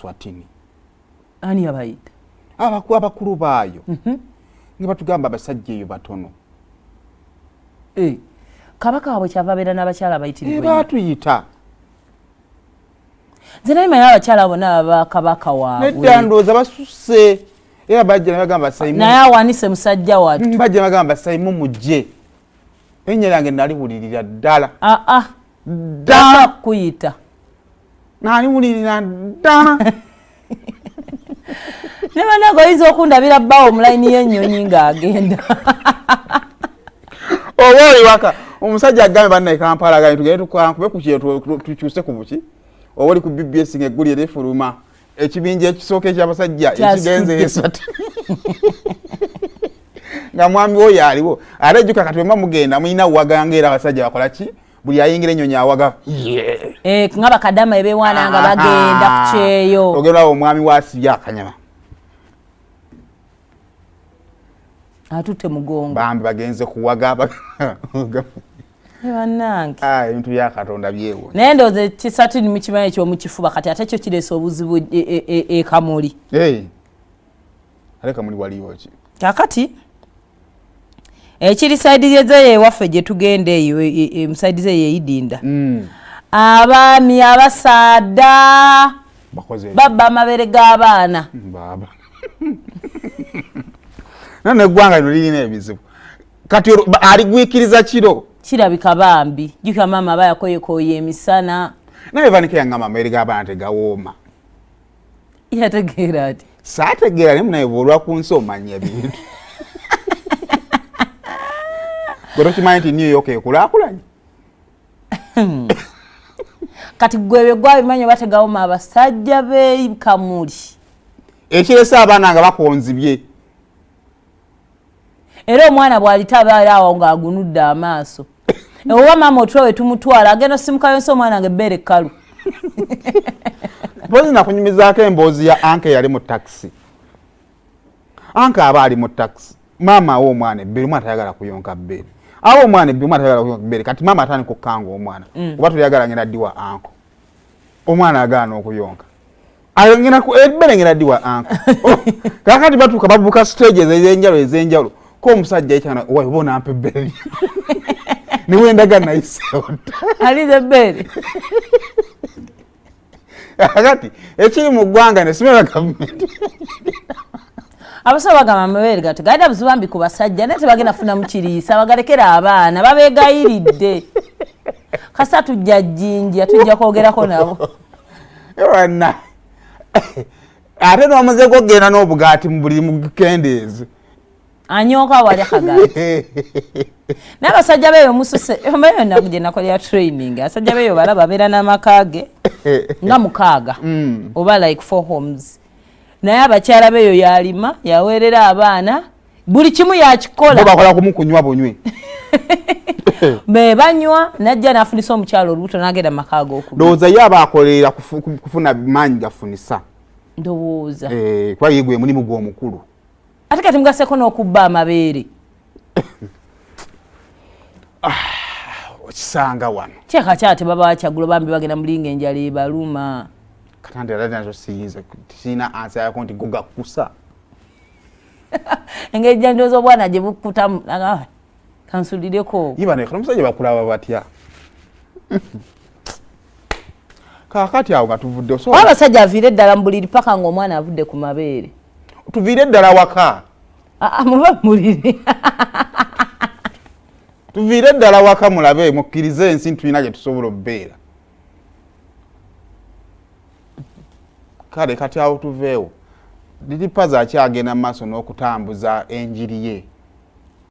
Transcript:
Swatini. Ani abayita? Abakulu baayo. Nga batugamba basajja eyo batono. Kabaka wabwe kyava beera n'abakyala abayitirirwa. Batuyita. Nze naye manyi abakyala bonna aba kabaka waabwe. Nedda ndowooza basusse. Era bajja ne bagamba Saimu. Naye awanise musajja wattu. Bajja ne bagamba Saimu mujje. Ennyo lyange naliwulirira ddala. Ddala kuyita. Naliwulirira ddala. Ne bannange oyinza okundabira bbaawo omulayini y'ennyonyi ng'agenda. Oba oli waka omusajja agambe bannaye Kampala agambye tugende tukankube ku kintu tukyuse ku buki. Oba oli ku BBS ng'egguli erifuluma. Ekibinja ekisooka eky'abasajja ekigenze esatu. Nga mwami oyo aliwo. Ate ejjuka kati wemba mugenda muyina waganga era abasajja bakola ki? Buli ayingira ennyonyi awaga. Nga bakadama ebeewaana nga bagenda ku kyeyo. Ogenda omwami waasibya akanyama. Atutte mugongo. Bambi bagenze kuwaga. Bannange. Ebintu bya Katonda byewo. Naye ndowooza kisatu ni mukimanyi ekyomukifuba kati ate kyo kireese obuzibu e Kamuli. Ale Kamuli waliwo ki? Kakati ekiri saidize ewaffe gye tugenda eyo musaidize yeeyidinda. Abaami abasaada babba amabeere g'abaana. Baba. None eggwanga lino lirina ebizibu. Kati aligwikiriza kiro. Kirabika bambi. Jjuka maama bayakoyekoye emisana. Naye vanike yangamba amabeere g'abaana tegawooma. Yategeera ati. Saategeera ne munaye bw'olwa ku nsi omanya ebintu. Gwe kimanyi nti New York ekulaakulanye. Kati gwe gwabimanyi bategawooma abasajja b'e Kamuli. Ekiresa abaana nga bakonzibye. Era omwana bw'alitabaala awo ng'agunudde amaaso. Oba maama otwawe tumutwala agenda simukayonsa omwana ng'ebbeere ekkalu. Mpozi nakunyumizaako emboozi ya anke yali mu taxi. Anke aba ali mu taxi. Maama awo omwana ebbeere, omwana tayagala kuyonka bbeere. Awo omwana ebbeere, omwana tayagala kuyonka bbeere. Kati maama atandika okukanga omwana. Oba toyagala ngenda ddi wa anko. Omwana agaana okuyonka. Ayongera ku ebbeere ngenda ddi wa anko. Kakati batuuka babuuka stage ez'enjalo. Ko omusajja ekyana owa bona ampe bbeere. Ni wendaga nayiseewo. Alize ebbeere. Kakati ekiri mu ggwanga ne simera gavumenti. Abasawo bagamba amabeere gati gaida buzibambi ku basajja naye tebagenda funa mu kiriisa bagalekera abaana babeegayiridde. Kasa tujja jjinja tujja kwogerako nabo. Ewana. Ate n'omuze gwogenda n'obugaati mu buli mukendeezi. Anyooka wali akagaati. N'abasajja beeyo mususe omeyo nakugye nakolera training. Abasajja beeyo balaba beera n'amaka ge nga mukaaga oba like 4 homes. Naye abakyala beeyo yalima yaweerera abaana buli kimu yakikola. Bakola kumukunywa bonywe. Be banywa najja nafunisa omukyalo olubuto n'agenda makaaga okuba. Ndowooza ye abaakolera kufuna maanyi gafunisa. Ndowooza. Kuba ye gwe mulimu gw'omukulu. Ate kati mugaseko n'okubba amabeere. Okisanga wano. Kyeka kyate baba bakyagulo bambi bagenda mulinga enjala ebaluma. Katande era nazo siyinza sina ansa yako nti guga kusa. Engeri jandozo bwana gye bukutamu kansulireko. Iba ne kana musajja bakulaba batya. Kakati awo gatuvudde so. Abasajja avire ddala mbuliri paka ng'omwana avudde ku mabeere. Tuvire ddala waka. Muba muliri. Tuvire ddala waka mulabe mukkirize ensi tulina gye tusobola obbeera. Kale kati awo tuveewo. Didi paza akyagenda maaso n'okutambuza enjiri ye.